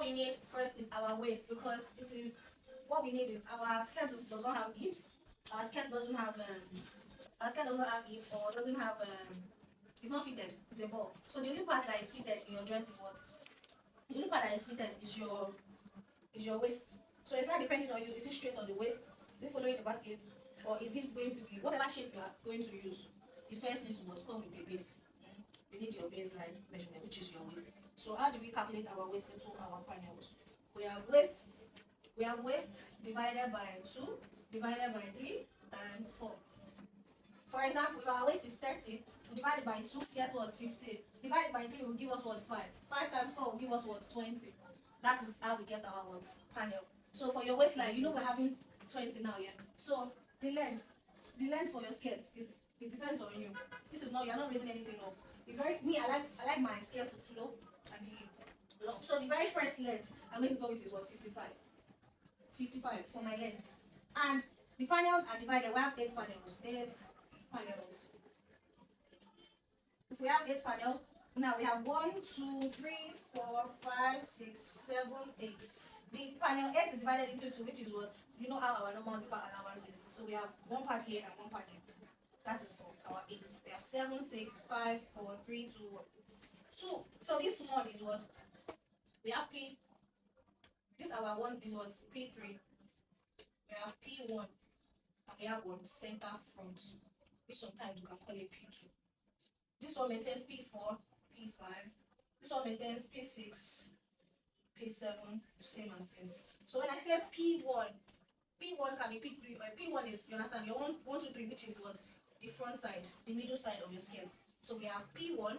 we need first is our waist, because it is what we need is our skirt does not have hips. Our skirt doesn't have hip, or doesn't have it's not fitted. It's a ball. So the only part that is fitted in your dress is what? The only part that is fitted is your waist. So it's not depending on you. Is it straight on the waist? Is it following the basket? Or is it going to be whatever shape you are going to use? The first needs to come with a base. You need your baseline measurement, which is your waist. So how do we calculate our waist into our panels? We have waist divided by 2 divided by 3 times 4. For example, if our waist is 30, we divide it by 2, get what? 15. Divided by 3 will give us what? 5. 5 times 4 will give us what? 20. That is how we get our what? Panel. So for your waistline, you know we're having 20 now, yeah? So the length for your skirts is, it depends on you. This is not, you're not raising anything up. I like my skirt to flow and be long. So the very first length I'm going to go with is what? 55. 55 for my length. And the panels are divided. We have 8 panels. 8 panels. If we have 8 panels, now we have 1, 2, 3, 4, 5, 6, 7, 8. The panel 8 is divided into 2, which is what? You know how our normal zipper allowance is. So we have 1 part here and 1 part here. That is for our 8. We have 7, 6, 5, 4, 3, 2, 1. 2. So this one is what? We have P. This our one is what? P3. We have P1. And we have one center front, which sometimes we can call it P2. This one maintains P4, P5. This one maintains P6, P7, same as this. So when I say P1 can be P3, or P1 is, you understand, your 1, 2, 3, which is what? The front side, the middle side of your skirt. So we have P1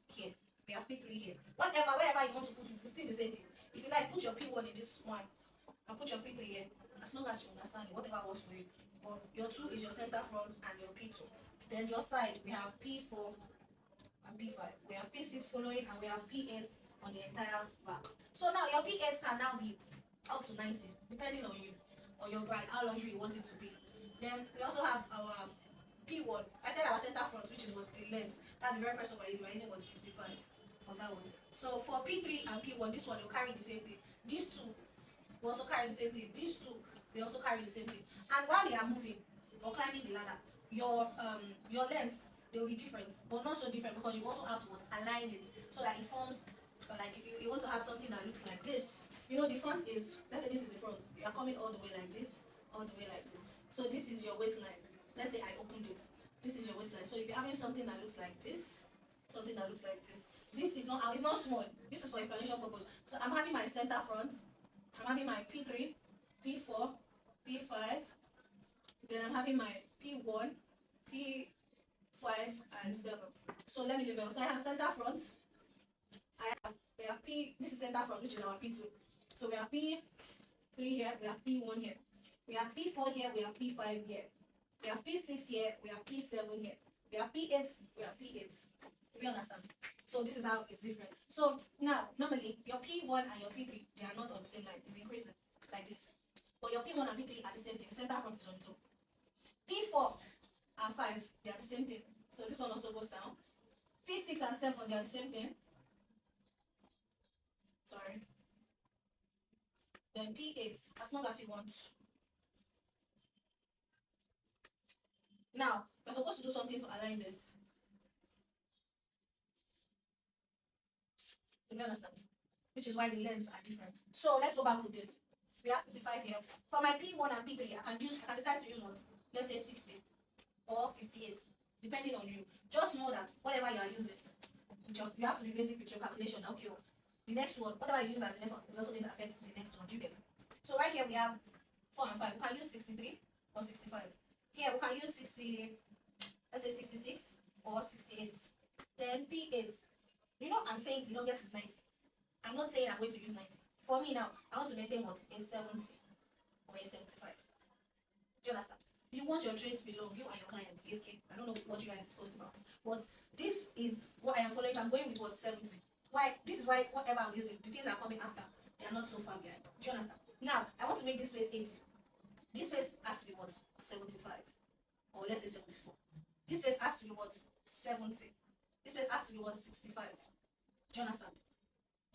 here, we have P3 here. Wherever you want to put it, it's still the same thing. If you like, put your P1 in this one, and put your P3 here, as long as you understand it, whatever works for you. But your 2 is your center front and your P2. Then your side, we have P4 and P5. We have P6 following, and we have P8 on the entire back. So now your P8 can now be up to 90, depending on you, or your brand, how luxury you want it to be. Then we also have our P1. I said our center front, which is what? The length. That's the very first one we're using what? 55 for that one. So for P3 and P1, this one will carry the same thing. These two will also carry the same thing. These two will also carry the same thing. And while they are moving or climbing the ladder, your length, they will be different, but not so different, because you also have to align it so that it forms, like you want to have something that looks like this. You know, the front is, let's say this is the front. You are coming all the way like this, all the way like this. So this is your waistline. Let's say I opened it. This is your waistline. So you'll be having something that looks like this, something that looks like this. This is not, it's not small. This is for explanation purpose. So I'm having my center front. I'm having my P3, P4, P5. Then I'm having my P1, P5, and 7. So let me label. So I have center front. We have P. This is center front, which is our P2. So we have P3 here. We have P1 here. We have P4 here. We have P5 here. We have P6 here. We have P7 here. We have P8. We have P8. You understand? So this is how it's different. So now, normally, your P1 and your P3, they are not on the same line. It's increasing like this. But your P1 and P3 are the same thing. Center front is on 2. P4 and 5, they are the same thing. So this one also goes down. P6 and 7, they are the same thing. Sorry. Then P8, as long as you want. Now, we're supposed to do something to align this. You understand? Which is why the lengths are different. So let's go back to this. We have 55 here. For my P1 and P3, I can decide to use what? Let's say 60 or 58, depending on you. Just know that whatever you are using, you have to be basic with your calculation. Okay, the next one, whatever you use as the next one, is also going to affect the next one. Do you get it? So right here we have 4 and 5. We can use 63 or 65. Here we can use 60, let's say 66 or 68. Then P8. You know, I'm saying the longest is 90. I'm not saying I'm going to use 90. For me now, I want to maintain what? A 70 or a 75. Do you understand? You want your train to be long, you and your client. Okay? I don't know what you guys discussed about. But this is what I am following. I'm going with what? 70. Why? This is why whatever I'm using, the things are coming after. They are not so far behind. Do you understand? Now, I want to make this place 80. This place has to be what? 75. Or let's say 74. This place has to be what? 70. This place has to be what? 65. Do you understand?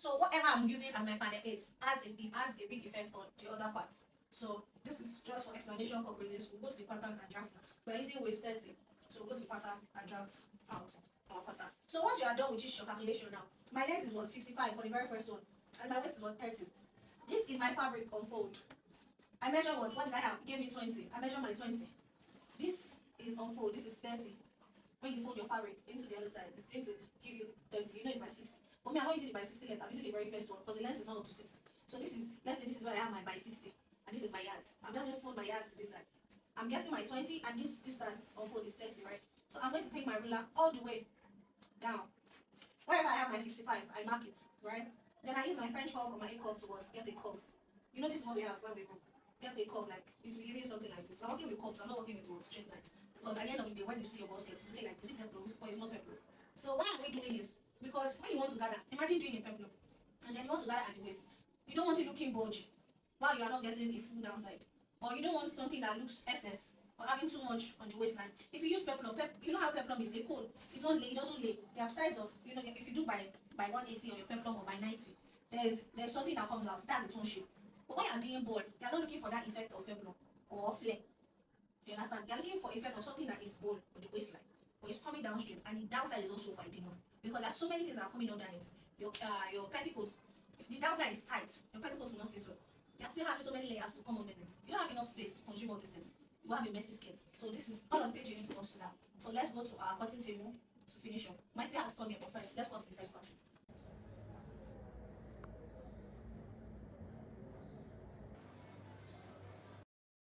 So whatever I'm using as my panel 8 has a big effect on the other part. So this is just for explanation purposes. We'll go to the pattern and draft. We're using waist 30. So we'll go to the pattern and draft out our pattern. So once you are done with this your calculation now, my length is what 55 for the very first one, and my waist is what 30. This is my fabric unfold. I measure what? What did I have? It gave me 20. I measure my 20. This is unfold. This is 30. When you fold your fabric into the other side, it's going to give you 30. You know it's by 60. For me, I'm not using it by 60 length. I'm using the very first one because the length is not up to 60. So this is, let's say this is where I have my by 60. And this is my yard. I'm just going to fold my yards to this side. I'm getting my 20 and this distance unfold is 30, right? So I'm going to take my ruler all the way down. Wherever I have my 55, I mark it, right? Then I use my French curve or my A curve to get a curve. You know this is what we have when we get a curve, like it will give you something like this. I'm working with curves, I'm not working with one straight line. Because at the end of the day, when you see your basket, it's looking like, is it peplum or it's not peplum? So why are we doing this? Because when you want to gather, imagine doing a peplum, and then you want to gather at the waist. You don't want it looking bulgy while you are not getting a full downside. Or you don't want something that looks excess or having too much on the waistline. If you use peplum, you know how peplum is a cone. It's not lay, it doesn't lay. There are sides of, you know, if you do by 180 on your peplum or by 90, there's something that comes out. That's the tone shape. But when you're doing bold, you're not looking for that effect of peplum or flare. You understand? You're looking for effect of something that is bold on the waistline, but it's coming down straight, and the downside is also fighting off because there's so many things that are coming underneath. Your petticoat, if the downside is tight, your petticoat will not sit well. You're still having so many layers to come underneath. You don't have enough space to consume all these things. You have a messy skirt. So this is all of the things you need to consider. So let's go to our cutting table to finish up. My still has to come here, but first let's cut the first part.